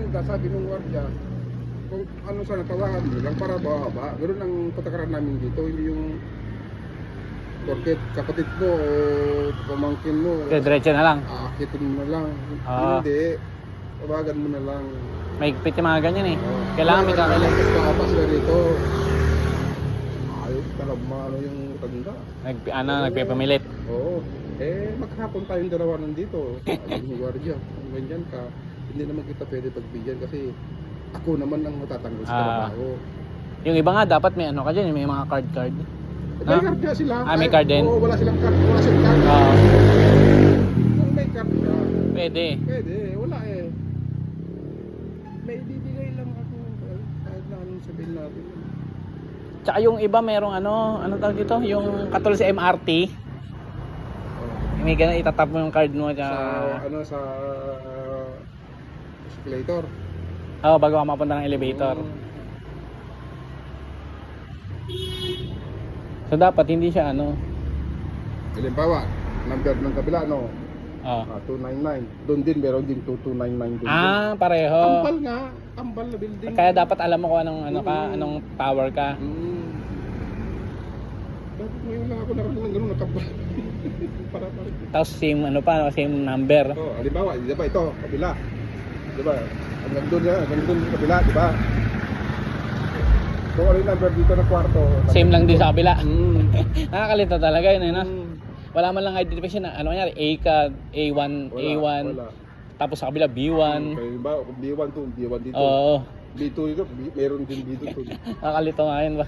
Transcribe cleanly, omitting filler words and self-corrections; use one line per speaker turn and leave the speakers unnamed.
nagsalita, sabi nung wardiya, kung ano sana tawagan mo lang para bababa. Ganoon ang patakaran namin dito, hindi yung porket kapatid mo o pamangkin mo.
Diretso na lang.
Aakitin mo na lang.
Ah.
Hindi, tawagan mo na lang.
Mahigpit yung mga ganyan eh.
Oh.
Kailangan may kakailan.
Papa sila rito. Ayos talaga ano yung tanda.
Nagpipamilit.
Oo. Maghapon tayong dalawa nandito. Yung guardia, kung ganyan ka, hindi naman kita pwede pagbigyan kasi ako naman ang matatanggol sa trabaho.
Yung iba nga dapat may ano ka dyan, may mga card.
May card ka sila.
May card din?
Oo, wala silang card. Wala silang card. Kung may card ka,
Pwede.
Wala eh. May bibigay lang ako kahit na anong sabihin natin.
Tsaka yung iba merong anong tawag dito? Yung katulad sa MRT. May ganun, itatap mo yung card mo.
Sa escalator.
Bago ka mapunta ng elevator. So dapat hindi siya
Halimbawa, number ng kabila 299. Doon din meron din 2299 din.
Pareho.
Tambal nga, tambal na building.
Kaya dapat alam mo kung anong tower ka.
Dapat ngayon lang ako nakaroon ng gano'n nakabal. para.
Tapos same number.
Halimbawa, di ba ito, kabila. Di ba? Hanggang doon kabila, di ba? So, ano yung number dito na kwarto?
Same lang din sa kabila. Nakakalito talaga yun, Wala man lang identification na nangyari, A ka, A1,
Wala.
tapos sa kabila B1.
Kaya ba, B1 to, B1 dito.
Oo.
B2 ito, meron din B2 to.
Nakakalito nga yun ba?